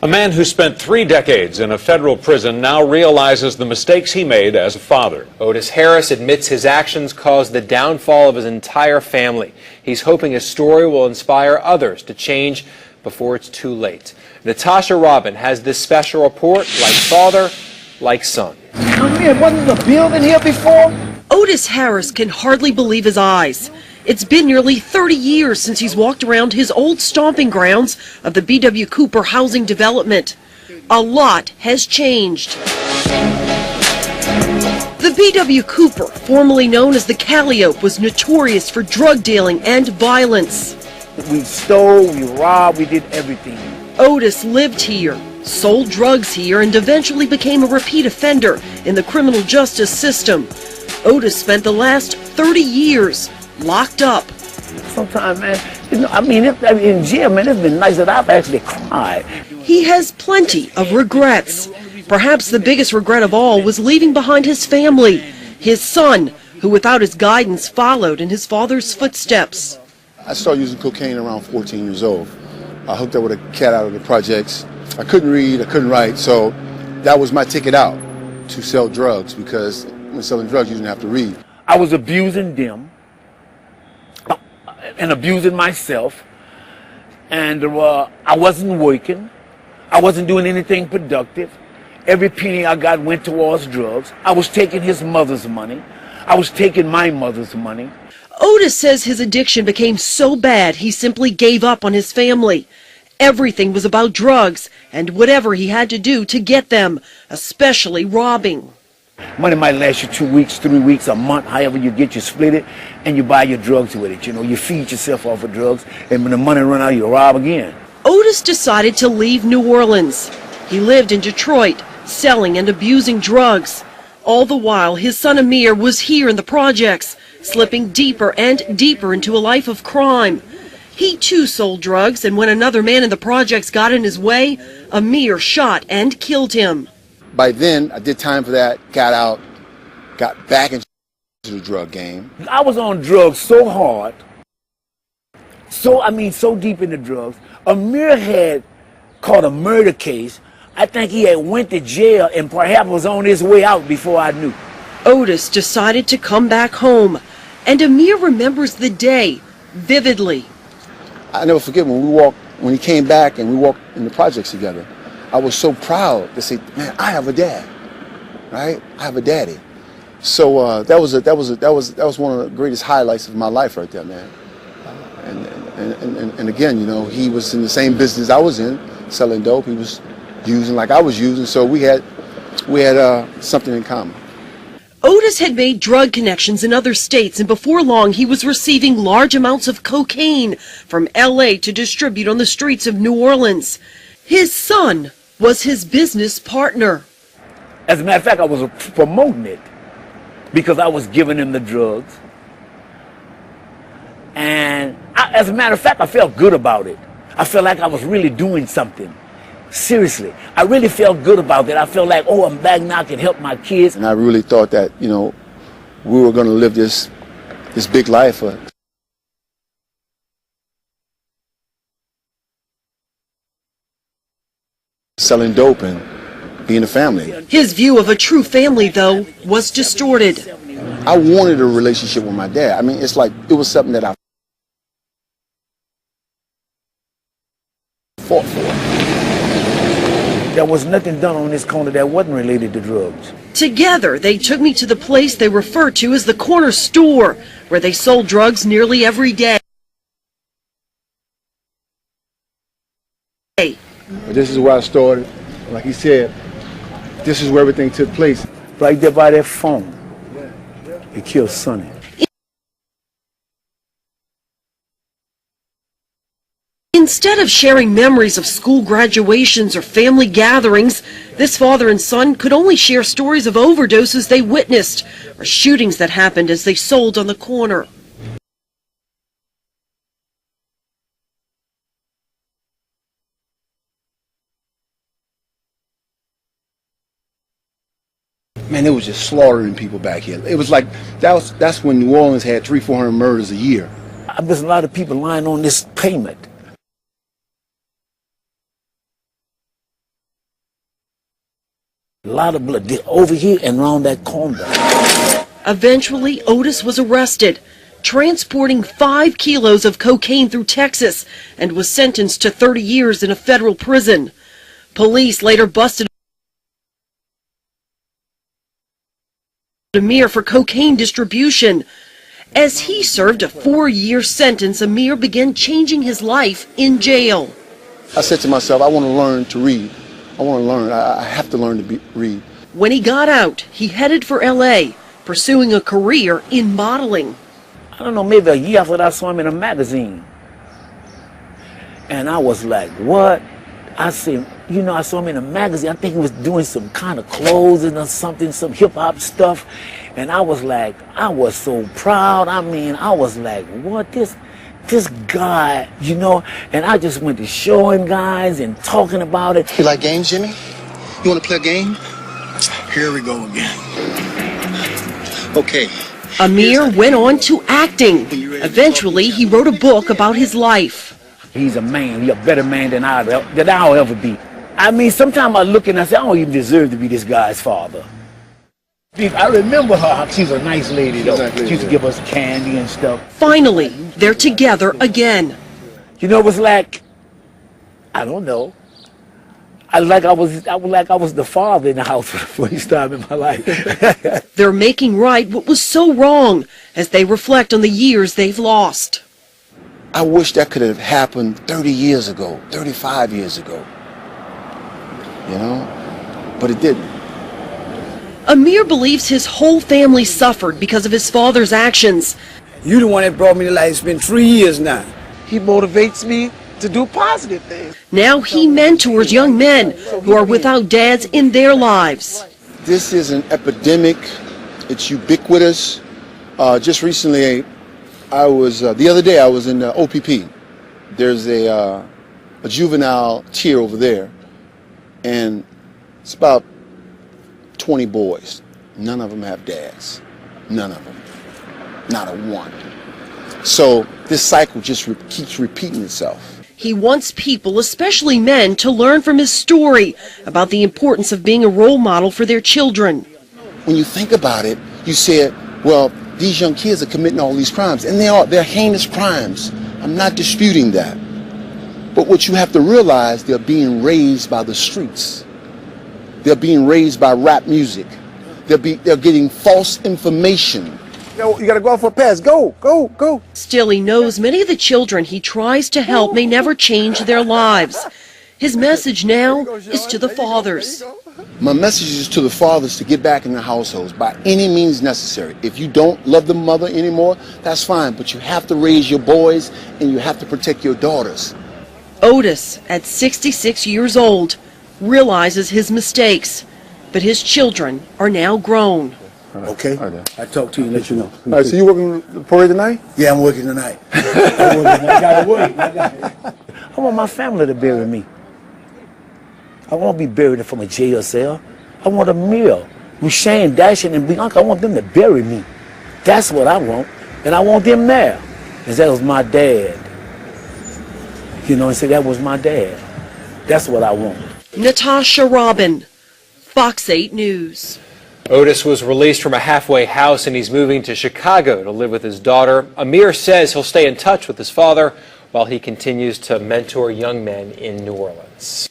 A man who spent 3 decades in a federal prison now realizes the mistakes he made as a father. Otis Harris admits his actions caused the downfall of his entire family. He's hoping his story will inspire others to change before it's too late. Natasha Robin has this special report, like father, like son. Amir, wasn't the building here before? Otis Harris can hardly believe his eyes. It's been nearly 30 years since he's walked around his old stomping grounds of the B.W. Cooper housing development. A lot has changed. The B.W. Cooper, formerly known as the Calliope, was notorious for drug dealing and violence. We stole, we robbed, we did everything. Otis lived here, sold drugs here, and eventually became a repeat offender in the criminal justice system. Otis spent the last 30 years locked up. Sometimes, man, in jail, man, it's been nice that I've actually cried. He has plenty of regrets. Perhaps the biggest regret of all was leaving behind his family, his son, who without his guidance followed in his father's footsteps. I started using cocaine around 14 years old. I hooked up with a cat out of the projects. I couldn't read, I couldn't write, so that was my ticket out to sell drugs, because when selling drugs, you didn't have to read. I was abusing them and abusing myself, and I wasn't working. I wasn't doing anything productive. Every penny I got went towards drugs. I was taking his mother's money. I was taking my mother's money. Otis says his addiction became so bad he simply gave up on his family. Everything was about drugs and whatever he had to do to get them, especially robbing. Money might last you 2 weeks, 3 weeks, a month, however you get, you split it, and you buy your drugs with it. You know, you feed yourself off of drugs, and when the money run out, you rob again. Otis decided to leave New Orleans. He lived in Detroit, selling and abusing drugs. All the while, his son Ameer was here in the projects, slipping deeper and deeper into a life of crime. He too sold drugs, and when another man in the projects got in his way, Ameer shot and killed him. By then, I did time for that, got out, got back into the drug game. I was on drugs so hard, so deep into drugs. Ameer had caught a murder case. I think he had went to jail and perhaps was on his way out before I knew. Otis decided to come back home, and Ameer remembers the day vividly. I never forget when he came back and we walked in the projects together. I was so proud to say, man, I have a dad, right? I have a daddy. So that was one of the greatest highlights of my life right there, man. And again, you know, he was in the same business I was in, selling dope. He was using like I was using, so we had something in common. Otis had made drug connections in other states, and before long he was receiving large amounts of cocaine from L.A. to distribute on the streets of New Orleans. His son was his business partner. As a matter of fact, I was promoting it because I was giving him the drugs. And as a matter of fact, I felt good about it. I felt like I was really doing something. Seriously, I really felt good about that. I felt like, oh, I'm back now, I can help my kids. And I really thought that, you know, we were going to live this big life. Selling dope and being a family. His view of a true family, though, was distorted. I wanted a relationship with my dad. I mean, it's like it was something that I fought for. There was nothing done on this corner that wasn't related to drugs. Together, they took me to the place they refer to as the corner store, where they sold drugs nearly every day. But this is where I started. Like he said, this is where everything took place. Right there by that phone. He killed Sonny. Instead of sharing memories of school graduations or family gatherings, this father and son could only share stories of overdoses they witnessed or shootings that happened as they sold on the corner. Man, it was just slaughtering people back here. It was like that's when New Orleans had 300-400 murders a year. There's a lot of people lying on this pavement. lot of blood over here and around that corner. Eventually, Otis was arrested, transporting 5 kilos of cocaine through Texas, and was sentenced to 30 years in a federal prison. Police later busted Ameer for cocaine distribution. As he served a 4-year sentence, Ameer began changing his life in jail. I said to myself, I want to learn to read. I want to learn. I have to learn to read. When he got out, he headed for L.A., pursuing a career in modeling. I don't know, maybe a year after that I saw him in a magazine. And I was like, what? I said, you know, I saw him in a magazine. I think he was doing some kind of clothing or something, some hip-hop stuff. And I was like, I was so proud. I mean, I was like, what? This guy, you know? And I just went to showing guys and talking about it. You like games, Jimmy? You want to play a game? Here we go again. Okay. Ameer went on to acting. Eventually, he wrote a book about his life. He's a man. He's a better man than I'll ever be. I mean, sometimes I look and I say, I don't even deserve to be this guy's father. I remember her. She's a nice lady, though. She used to give us candy and stuff. Finally, they're together again. You know, it was like, I don't know. I was the father in the house for the first time in my life. They're making right what was so wrong as they reflect on the years they've lost. I wish that could have happened 30 years ago, 35 years ago. You know? But it didn't. Ameer believes his whole family suffered because of his father's actions. You the one that brought me to life. It's been 3 years now. He motivates me to do positive things. Now he mentors young men who are without dads in their lives. This is an epidemic. It's ubiquitous. Just recently, the other day I was in OPP. There's a juvenile tier over there, and it's about 20 boys. None of them have dads. None of them. Not a one. So this cycle just keeps repeating itself. He wants people, especially men, to learn from his story about the importance of being a role model for their children. When you think about it, you said, well, these young kids are committing all these crimes, and they're heinous crimes. I'm not disputing that. But what you have to realize, they're being raised by the streets. They're being raised by rap music. They're getting false information. You gotta go out for a pass. Go, go, go. Still, he knows many of the children he tries to help may never change their lives. His message now is to the fathers. My message is to the fathers to get back in the households by any means necessary. If you don't love the mother anymore, that's fine, but you have to raise your boys and you have to protect your daughters. Otis, at 66 years old, realizes his mistakes, but his children are now grown. Okay. I talk to you and let you know. All right, so you working the parade tonight? Yeah, I'm working tonight. I gotta work. I want my family to bury me. I won't be buried from a jail cell. I want a meal. Shane, Dashing, and Bianca, I want them to bury me. That's what I want. And I want them there. Because that was my dad. You know, and say that was my dad. That's what I want. Natasha Robin, Fox 8 News. Otis was released from a halfway house and he's moving to Chicago to live with his daughter. Ameer says he'll stay in touch with his father while he continues to mentor young men in New Orleans.